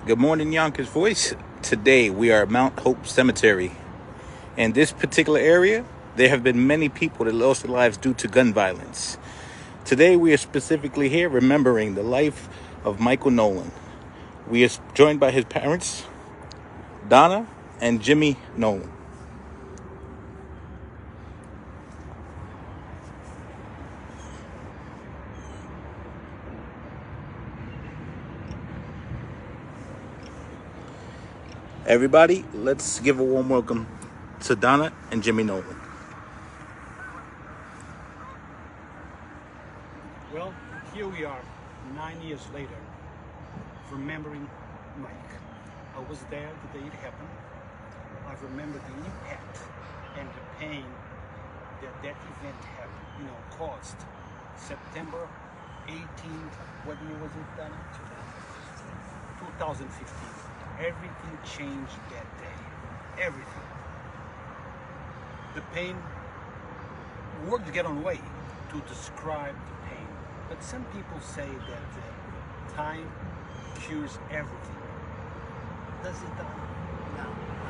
Good morning, Yonkers Voice. Today we are at Mount Hope Cemetery. In this particular area, there have been many people that lost their lives due to gun violence. Today we are specifically here remembering the life of Michael Nolan. We are joined by his parents, Donna and Jimmy Nolan. Everybody, let's give a warm welcome to Donna and Jimmy Nolan. Well, here we are, 9 years later, remembering Mike. I was there the day it happened. I remember the impact and the pain that event had, caused. September 18th, what year was it, Donna? 2015. Everything changed that day. Everything. The pain, words get on the way to describe the pain. But some people say that time cures everything. Does it, Donna? No,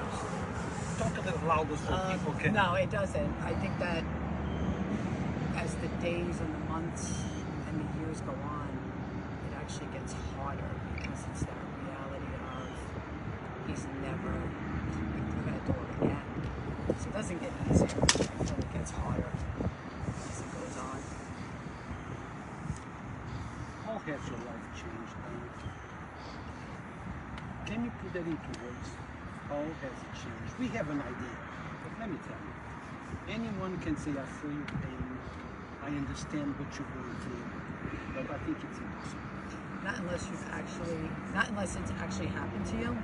absolutely not. Talk a little louder so people can... No, it doesn't. I think that as the days and the months and the years go on, it actually gets harder because it's that reality of he's never coming through that door again. So it doesn't get easier. It gets harder as it goes on. How has your life changed, Donna? Can you put that into words? How has it changed? We have an idea, but let me tell you. Anyone can say, I feel your pain, I understand what you're going through, but I think it's impossible. Not unless it's actually happened to you,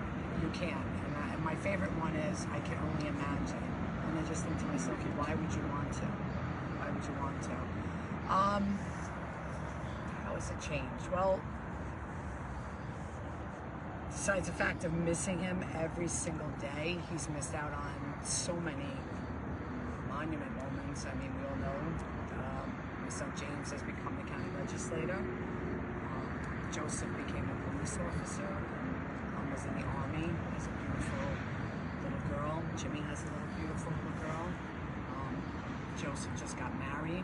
you can't. And my favorite one is, I can only imagine. And I just think to myself, why would you want to? Why would you want to? How has it changed? Well, besides the fact of missing him every single day, he's missed out on so many monument moments. I mean, we all know my son James has become the county legislator. Joseph became a police officer, was in the army, has a beautiful little girl. Jimmy has a beautiful little girl. Joseph just got married.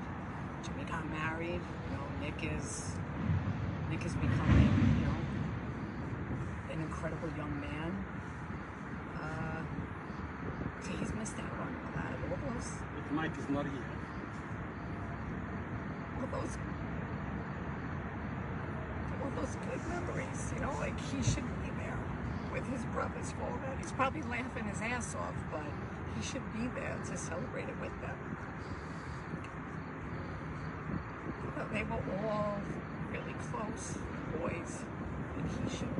Jimmy got married. Nick is becoming, an incredible young man. So he's missed out on a lot of all those. But Mike is not here. All those good memories, like he should be there with his brothers for all that. He's probably laughing his ass off, but he should be there to celebrate it with them. They were all really close boys, and he should.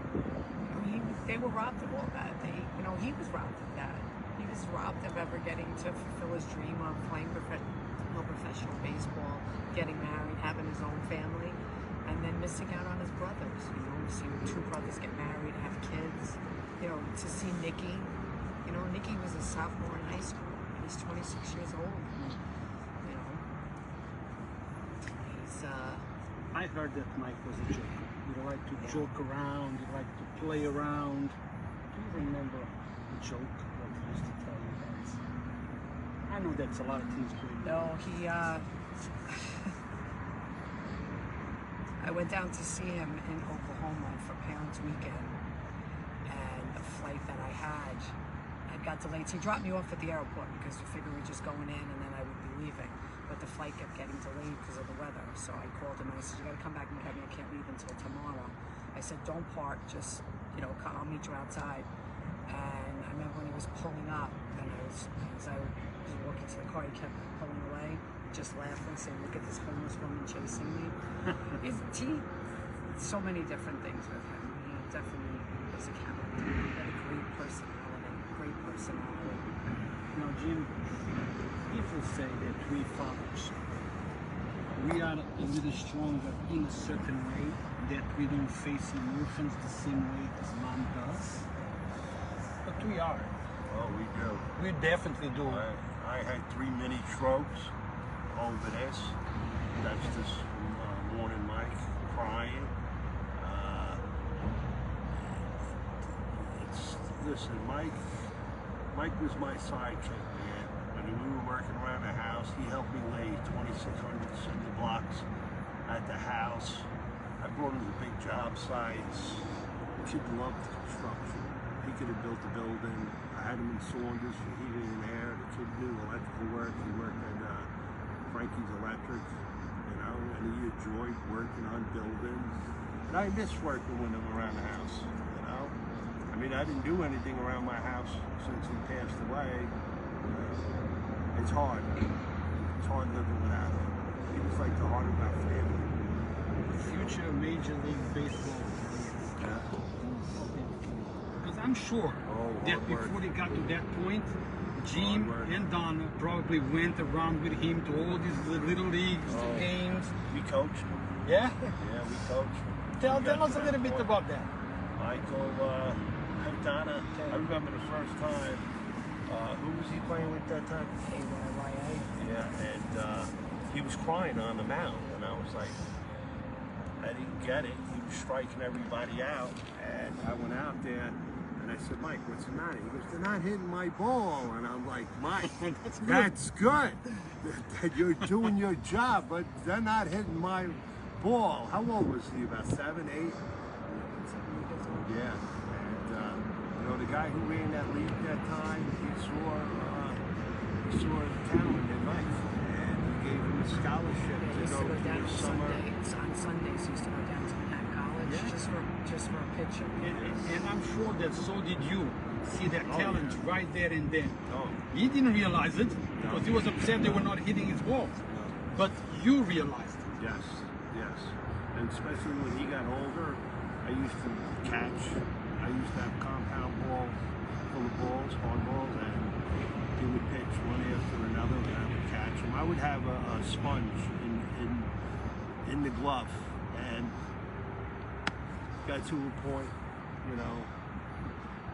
They were robbed of all that. He was robbed of that. He was robbed of ever getting to fulfill his dream of playing professional baseball, getting married, having his own family, and then missing out on his brothers. Seeing two brothers get married, have kids. To see Nikki. Nikki was a sophomore in high school. He's 26 years old. He's. I heard that Mike was a joker. He liked to joke around. He liked to play around. Do you remember the joke that he used to tell you guys? I know that's a lot of things going on. No, he. I went down to see him in Oklahoma for Parents Weekend, and the flight that I had got delayed. So he dropped me off at the airport because we figured we were just going in and then I would be leaving. But the flight kept getting delayed because of the weather. So I called him and I said, you gotta come back and get me. I can't leave until tomorrow. I said, don't park, just, I'll meet you outside. And I remember when he was pulling up, and as I was walking to the car, he kept pulling away, just laughing, saying, look at this homeless woman chasing me. So many different things with him. He definitely was a character. He had a great personality. Now, Jim, people say that we fathers, we are a little stronger in a certain way, that we don't face emotions the same way as mom does. But we are. Well, we do. We definitely do. I had 3 mini strokes over this. That's this morning, Mike, crying. listen, Mike was my sidekick, man. I mean, we were working around the house. He helped me lay 2,600 cinder blocks at the house. I brought him to big job sites. The kid loved construction. He could have built a building. I had him in Saunders for heating and air. The kid knew electrical work. He worked at Frankie's Electric, you know, and he enjoyed working on buildings. And I miss working with him around the house, you know. I mean, I didn't do anything around my house since he passed away. It's hard. It's hard living without him. He was like the heart of our family. Future Major League Baseball player. Yeah. Because I'm sure that before they got to that point, Jim and Donna probably went around with him to all these little leagues, games. We coached him. Yeah? Yeah, we coached him. Tell us a little bit about that. Michael, Donna, I remember the first time, who was he playing with that time? Yeah, and he was crying on the mound, and I was like, I didn't get it. He was striking everybody out, and I went out there, and I said, Mike, what's the matter? He goes, they're not hitting my ball, and I'm like, Mike, that's good. That you're doing your job, but they're not hitting my ball. How old was he? About 7, 8? Yeah, and you know, the guy who ran that league that time, he saw talent in life, and he gave him a scholarship to go to the summer. On Sundays, he used to go down to Manhattan College just for a picture. And I'm sure that so did you see that talent right there and then. Oh. He didn't realize it because he was upset they were not hitting his ball. But you realized it. Yes, yes. And especially when he got older, I used to catch. I used to have compound balls full of balls, hard balls, and he would pitch one after another, and I would catch him. I would have a sponge in the glove, and got to a point, you know,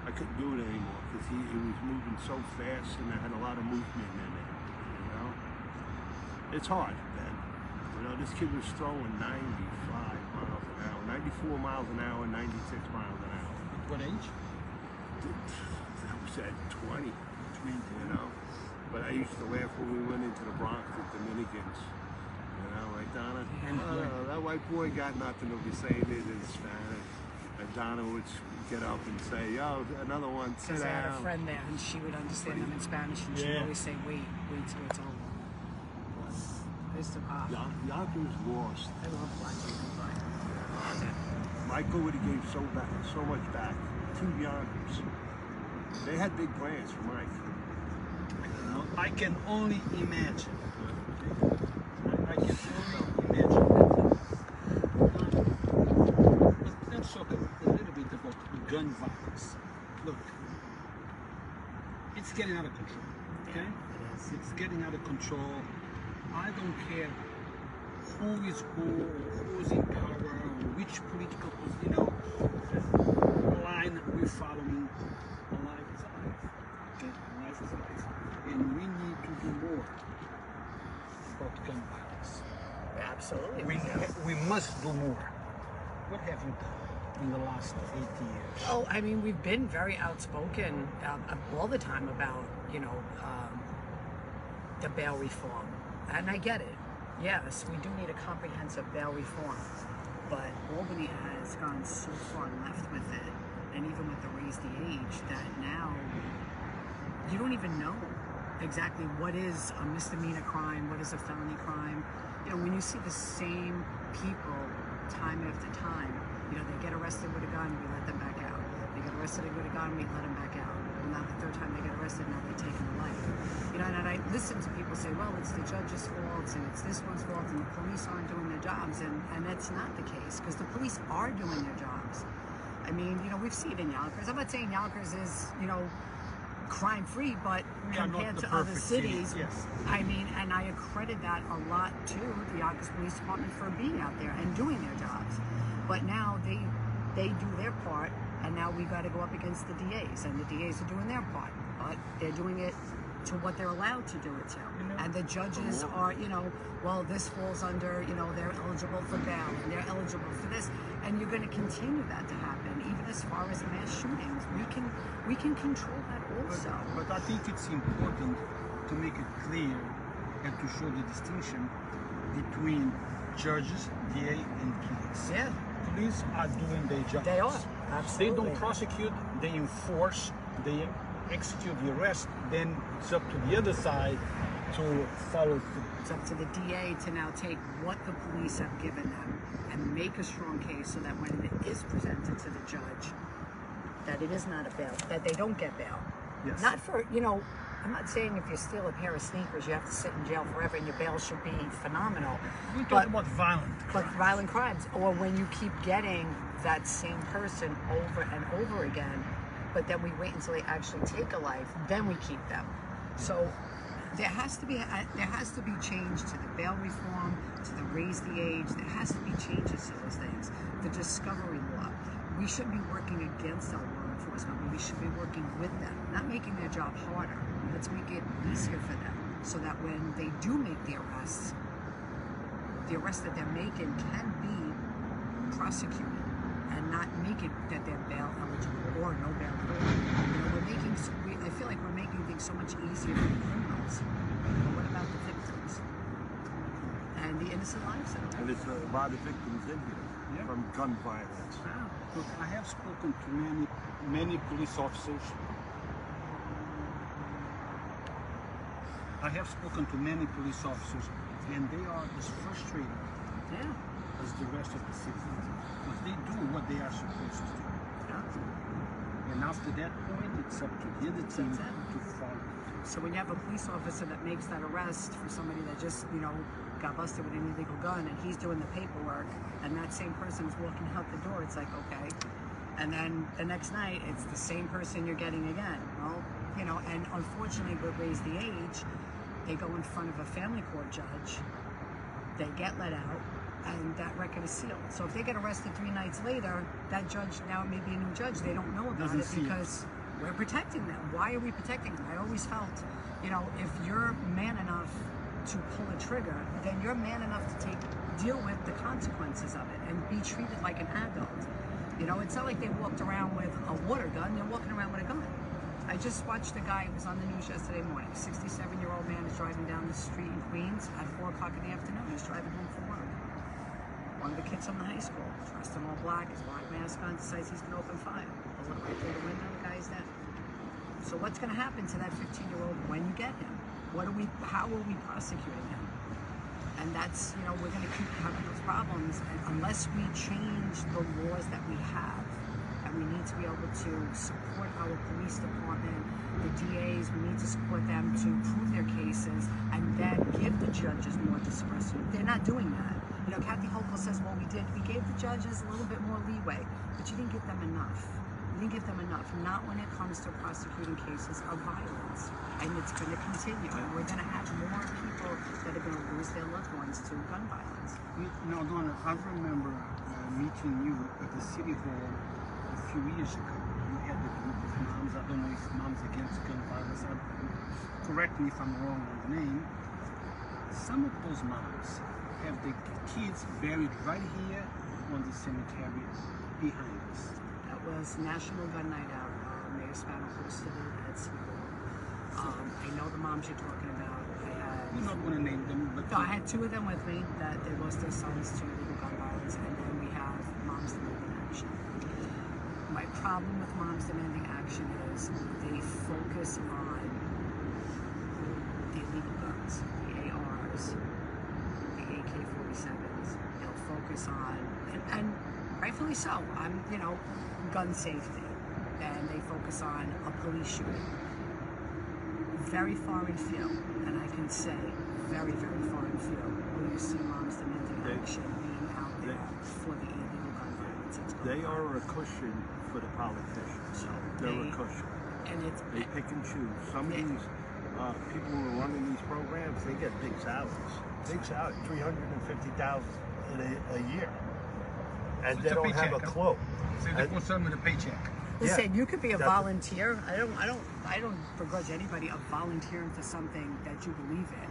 I couldn't do it anymore because he was moving so fast, and I had a lot of movement in it, you know. It's hard then. You know, this kid was throwing 95 miles an hour, 94 miles an hour, 96 miles an hour. What age? That was at 20, you know. But I used to laugh when we went into the Bronx with Dominicans. You know, like Donna, that white boy got nothing to be saying it in Spanish. And Donna would get up and say, yo, another one, sit down. I had a friend there, and she would understand them in Spanish, and she would always say, wait till it's over. It's the pop. Yonkers lost. I love black people, but Michael would have gave so much back to Yonkers. They had big plans for Mike. I can only imagine. I can only imagine. But let's talk a little bit about gun violence. Look, it's getting out of control. Okay? It's getting out of control. I don't care who is who, or who's in power, or which political, line we're following. Life is life. Okay? Life is life. And we need to do more about gun violence. absolutely. We must do more. What have you done in the last 80 years? Oh, I mean, we've been very outspoken all the time about, the bail reform. And I get it. Yes, we do need a comprehensive bail reform. But Albany has gone so far left with it, and even with the raise the age, that now you don't even know exactly what is a misdemeanor crime, what is a felony crime. When you see the same people time after time, they get arrested with a gun, we let them back out. They get arrested with a gun, we let them back out. And now the third time they get arrested, now they're taking a life. And I listen to people say, well, it's the judge's fault, and it's this one's fault, and the police aren't doing their jobs. And that's not the case, because the police are doing their jobs. I mean, we've seen it in Yonkers. I'm not saying Yonkers is, crime-free, but compared to other cities, yes. I mean, and I accredit that a lot to the Yonkers Police Department for being out there and doing their jobs. But now they do their part, and now we got to go up against the DAs, and the DAs are doing their part, but they're doing it to what they're allowed to do it to. And the judges are, well, this falls under, they're eligible for bail and they're eligible for this. And you're going to continue that to happen, even as far as mass shootings. We can control that also. But I think it's important to make it clear and to show the distinction between judges, DA, and police. Yeah. Police are doing their jobs. They are. Absolutely. They don't prosecute, they enforce, they execute the arrest, then it's up to the other side to follow through. It's up to the DA to now take what the police have given them and make a strong case so that when it is presented to the judge, that it is not a bail, that they don't get bail. Yes. Not for, I'm not saying if you steal a pair of sneakers, you have to sit in jail forever and your bail should be phenomenal. We're talking about violent But crimes. violent crimes, or when you keep getting that same person over and over again, but then we wait until they actually take a life, then we keep them. So there has to be change to the bail reform, to the raise the age. There has to be changes to those things. The discovery law. We shouldn't be working against our law enforcement, but we should be working with them, not making their job harder. Let's make it easier for them so that when they do make the arrest that they're making can be prosecuted and not make it that they're bail eligible or no bail at all. I feel like we're making things so much easier for the criminals. But what about the victims and the innocent lives that are? And there's a lot of victims in here from gun violence. Wow. Look, I have spoken to many police officers. And they are as frustrated as the rest of the citizens. Because they do what they are supposed to do. And after that point, it's up to the other team to follow. So when you have a police officer that makes that arrest for somebody that just, got busted with an illegal gun and he's doing the paperwork and that same person is walking out the door, it's like, okay. And then the next night, it's the same person you're getting again. Well, and unfortunately with Raise the Age, they go in front of a family court judge, they get let out, and that record is sealed. So if they get arrested 3 nights later, that judge, now it may be a new judge, they don't know about it because we're protecting them. Why are we protecting them? I always felt, if you're man enough to pull a trigger, then you're man enough to deal with the consequences of it and be treated like an adult. It's not like they walked around with a water gun, they're walking around with a gun. I just watched a guy who was on the news yesterday morning. A 67-year-old man is driving down the street in Queens at 4 o'clock in the afternoon. He's driving home from work. One of the kids from the high school, dressed in all black, his black mask on, decides he's going to open fire. Bullet right through the window, the guy's dead. So what's going to happen to that 15-year-old when you get him? How are we prosecuting him? And that's, we're going to keep having those problems unless we change the laws that we have. And we need to be able to support our police department, the DAs, we need to support them to prove their cases and then give the judges more discretion. They're not doing that. Kathy Hochul says, well, we gave the judges a little bit more leeway, but you didn't give them enough. You didn't give them enough, not when it comes to prosecuting cases of violence. And it's going to continue. And we're going to have more people that are going to lose their loved ones to gun violence. Now, Donna, I remember meeting you at the City Hall a few years ago. You had the group of moms. I don't know if Moms Against Gun Violence. Correct me if I'm wrong on the name. Some of those moms have the kids buried right here on the cemetery behind us. That was National Gun Night Out. Mayor Spano hosted it at City Hall. I know the moms you're talking about. You're not going to name them, but no, I had 2 of them with me that they lost their sons to illegal gun violence, and then we have Moms Demanding Action. My problem with Moms Demanding Action is they focus on the illegal guns, the ARs, the AK-47s. They'll focus on, and rightfully so, gun safety, and they focus on a police shooting. Very far in field, and I can say very, very far in field, where you see Moms Demanding Action being out there for the illegal gun violence. They are a cushion for the politicians. They're a cushion. And they pick and choose. Some of these people who are running these programs, they get big salaries. Big salary, $350,000 a year. And they don't have a clue. So they're concerned with a paycheck. Listen, you could be a That's- volunteer. I don't begrudge anybody of volunteering for something that you believe in.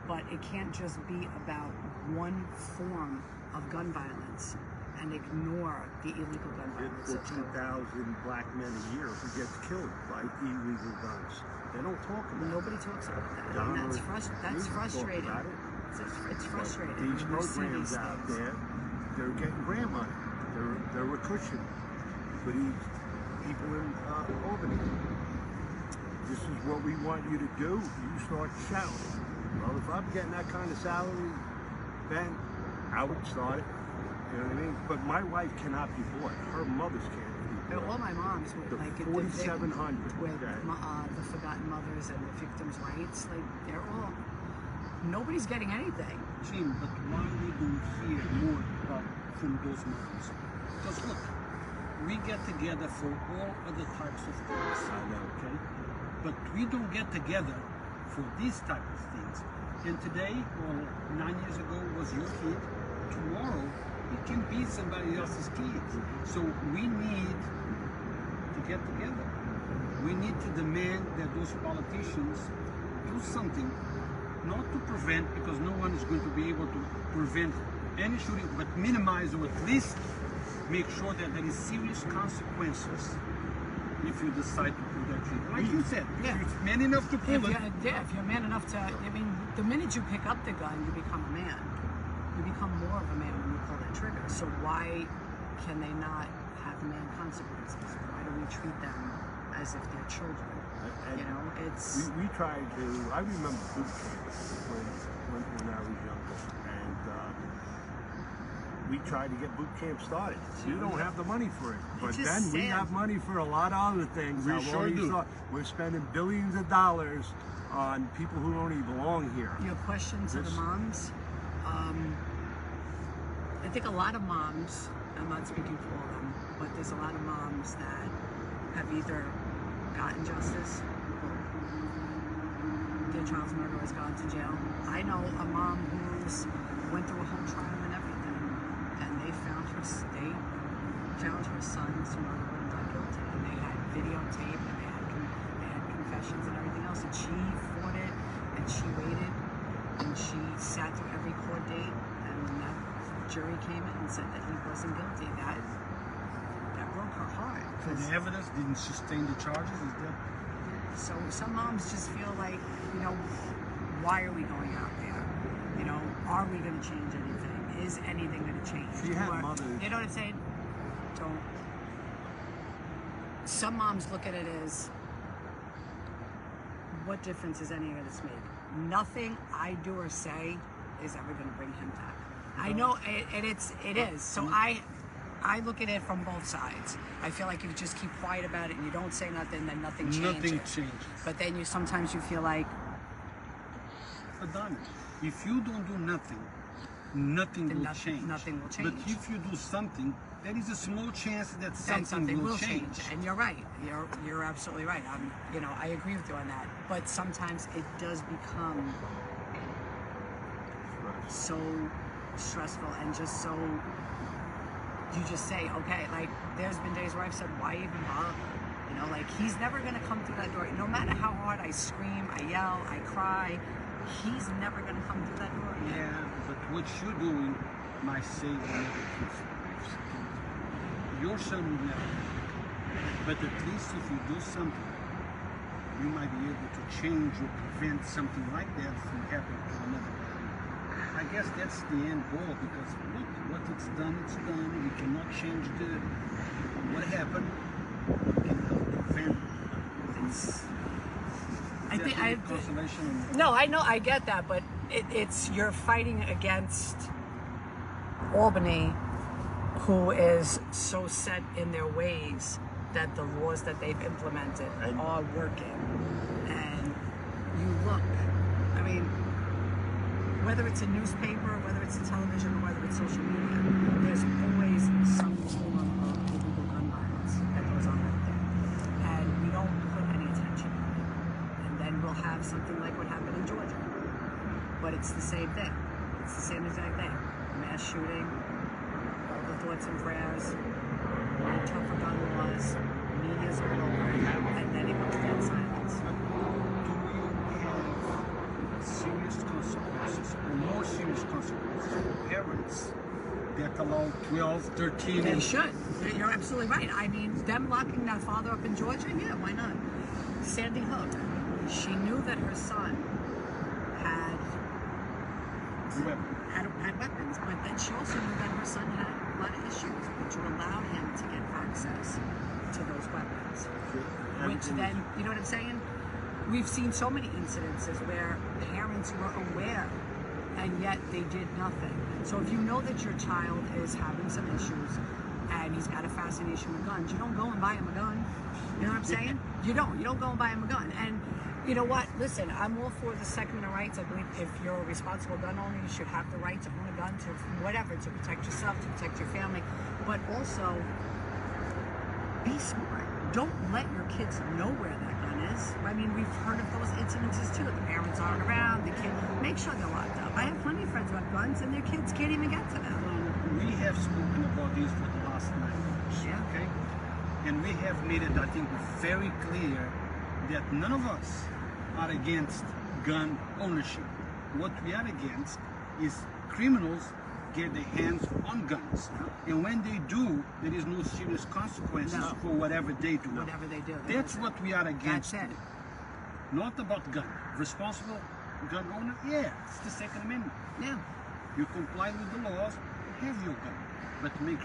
But it can't just be about one form of gun violence and ignore the illegal gun violence. It's 2,000 black men a year who gets killed by illegal guns. They don't talk about it. Nobody talks about that. Donna, And that's you talk frustrating. about it. It's frustrating. These when you see programs these out things. there, they're getting grant money. They're a cushion for these people in Albany. This is what we want you to do. You start shouting. Well, if I'm getting that kind of salary, then I would start it. You know what I mean? But my wife cannot be bought. Her mothers can't be But bought. all my moms with The like 4,700, with okay. the forgotten mothers and the victims' rights, like they're all nobody's getting anything. Jim, but why we don't hear more about from those moms? Because look, we get together for all other types of things. I know. Okay? But we don't get together for these type of things. And today, or 9 years ago, was your kid. Tomorrow, it can be somebody else's kid. So we need to get together. We need to demand that those politicians do something, not to prevent, because no one is going to be able to prevent any shooting, but minimize or at least make sure that there is serious consequences if you decide to pull that trigger. Like you said, Yeah. if you're man enough to pull it, If you're man enough to, I mean, the minute you pick up the gun, you become a man. You become more of a man when you pull that trigger. So why can they not have man consequences? Why do we treat them as if they're children? And You know, it's we tried to. I remember boot camp when I was younger, and we tried to get boot camp started. You don't have the money for it, but just then we sad. have money for a lot of other things. We I've sure already do. thought we're spending billions of dollars on people who don't even belong here. your question to the This- moms. I think a lot of moms, I'm not speaking for all of them, but there's a lot of moms that have either gotten justice or their child's murderer has gone to jail. I know a mom who's went through a whole trial and everything, and they found her son's murderer not guilty, and they had videotape, and they had confessions and everything else, and she fought it, and she waited, and she sat through every court date, and when that jury came in and said that he wasn't guilty, that broke her heart. so the evidence didn't sustain the charges. Is that So some moms just feel like, you know, why are we going out there? You know, are we going to change anything? Is anything going to change? She had Or- mothers. You know what I'm saying? Don't. Some moms look at it as, what difference is any of this make? Nothing I do or say is ever going to bring him back. I know, and it is. So I look at it from both sides. I feel like if you just keep quiet about it and you don't say nothing, then nothing changes. nothing changes? But then sometimes you feel like But Donna, if you don't do nothing, nothing Then will nothing- change. nothing will But change. if you do something, there is a small chance that then something will change. And you're right. You're absolutely right. I agree with you on that. But sometimes it does become so stressful and just so you just say, okay, like there's been days where I've said, why even bother? You know, like he's never gonna come through that door. No matter how hard I scream, I yell, I cry, he's never gonna come through that door again. Yeah, but what you're doing might save another kid's life. Your son will never. But at least if you do something, you might be able to change or prevent something like that from happening to another guy. I guess that's the end goal, because look, what it's done, we cannot change what happened. We can help prevent. I think I consolation. no, I know, I get that, but it's you're fighting against Albany, who is so set in their ways that the laws that they've implemented are working. And you look, I mean, whether it's a newspaper, whether it's a television, or whether it's social media, there's always some form of illegal gun violence that goes on out there. And we don't put any attention on it. And then we'll have something like what happened in Georgia. But it's the same thing. It's the same exact thing. Mass shooting, all the thoughts and prayers, tougher gun laws, allow 12, 13. They should. You're absolutely right. I mean, them locking that father up in Georgia, yeah, why not? Sandy Hook, she knew that her son had weapons, but then she also knew that her son had a lot of issues, which would allow him to get access to those weapons. Which then, you know what I'm saying? We've seen so many incidences where parents were aware and yet they did nothing. So if you know that your child is having some issues and he's got a fascination with guns, you don't go and buy him a gun. You know what I'm saying? You don't go and buy him a gun. And you know what? Listen, I'm all for the Second Amendment rights. I believe if you're a responsible gun owner, you should have the right to own a gun, to whatever, to protect yourself, to protect your family. But also, be smart. Don't let your kids know where that gun is. I mean, we've heard of those incidences too. The parents aren't around. The kid, make sure they're locked up. I have plenty of friends who have guns, and their kids can't even get to them. We have spoken about this for the last 9 years. Yeah. Okay, and we have made it, I think, very clear that none of us are against gun ownership. What we are against is criminals get their hands on guns. And when they do, there is no serious consequences for whatever they do. Whatever they do. That's what we are against. That's it. Not about gun. Responsible gun owner, yeah, it's the Second Amendment. Yeah. You comply with the laws, have your gun. But make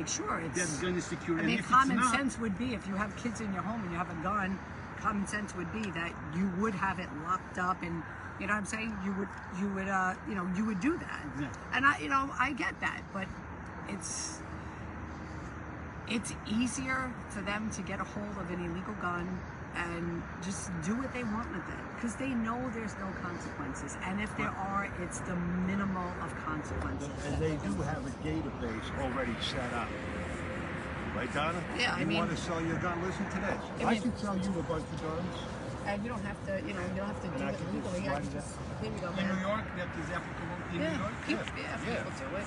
sure it's... that gun is secure. I And mean, if common it's not, sense would be, if you have kids in your home and you have a gun, common sense would be that you would have it locked up, and you know what I'm saying? You would do that. Yeah. And I get that, but it's easier for them to get a hold of an illegal gun and just do what they want with it, because they know there's no consequences, and if there are, it's the minimal of consequences. And they do have a database already set up. Right, Donna? Yeah, I you mean... want to sell your gun? Listen to this. I can sell you a bunch of guns. And you don't have to, you don't have to do I it can legally. just I write can it just, here you go, in man. New York, that is applicable in New York. People do it.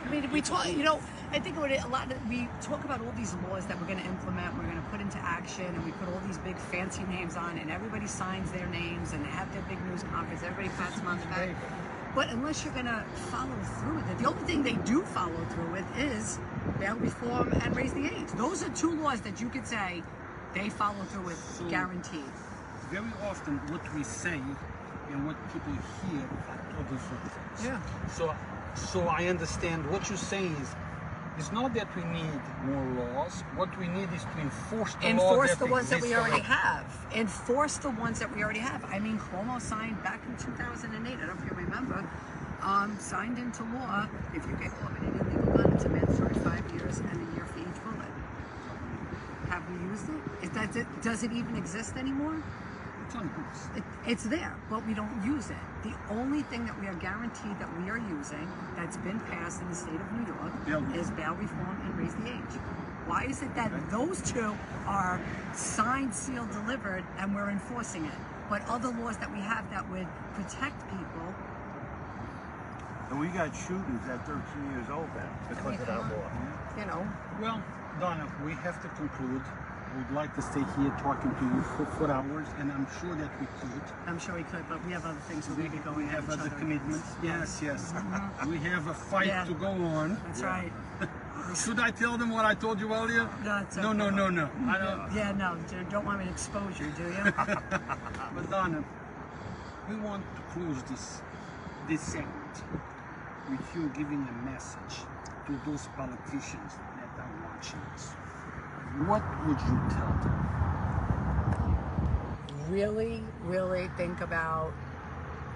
I mean, we talk, I think about it a lot. We talk about all these laws that we're going to implement, we're going to put into action, and we put all these big fancy names on, and everybody signs their names, and they have their big news conference, everybody pats them on the back. But unless you're going to follow through with it, the only thing they do follow through with is bail reform and raise the age. Those are two laws that you could say they follow through with, guaranteed. Very often, what we say and what people hear are totally different things. Yeah. So I understand what you're saying is, it's not that we need more laws. What we need is to enforce the laws the ones that we already already. have. Enforce the ones that we already have. I mean, Cuomo signed back in 2008, I don't know if you remember, signed into law, if you get caught with an illegal gun, it's a mandatory 5 years and a year for each bullet. Have we used it? Does it even exist anymore? It's on the books. It's there, but we don't use it. The only thing that we are guaranteed that we are using that's been passed in the state of New York is bail reform and raise the age. Why is it that those two are signed, sealed, delivered, and we're enforcing it? But other laws that we have that would protect people... And we got shooters at 13 years old now because of that law. Well, Donna, we have to conclude. We'd like to stay here talking to you for hours, and I'm sure that we could. I'm sure we could, but we have other things we're going to be going We have at each other other commitments. against. Yes. We have a fight to go on. That's right. Should I tell them what I told you earlier? No, it's okay. No. I don't. Yeah, no, you don't want me to expose you, do you? But Donna, we want to close this segment with you giving a message to those politicians that are watching us. What would you tell them? Really, really think about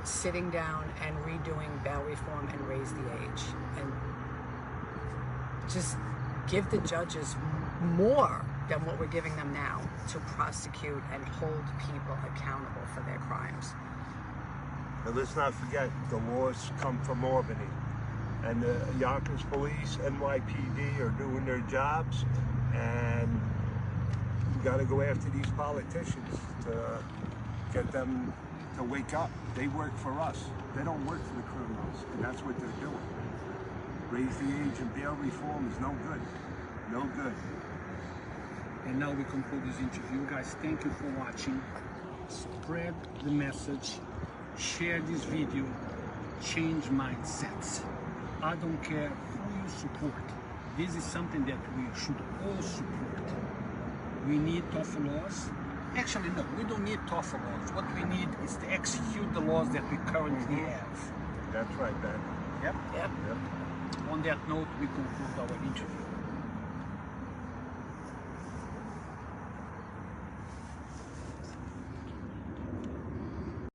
sitting down and redoing bail reform and raise the age. And just give the judges more than what we're giving them now to prosecute and hold people accountable for their crimes. And let's not forget, the laws come from Albany. And the Yonkers Police, NYPD are doing their jobs. And we got to go after these politicians to get them to wake up. They work for us. They don't work for the criminals, and that's what they're doing. Raise the age and bail reform is no good. No good. And now we conclude this interview. Guys, thank you for watching. Spread the message. Share this video. Change mindsets. I don't care who to support. This is something that we should all support. We need tougher laws. Actually, no, we don't need tougher laws. What we need is to execute the laws that we currently have. That's right, Ben. Yep. Yep. Yep. On that note, we conclude our interview.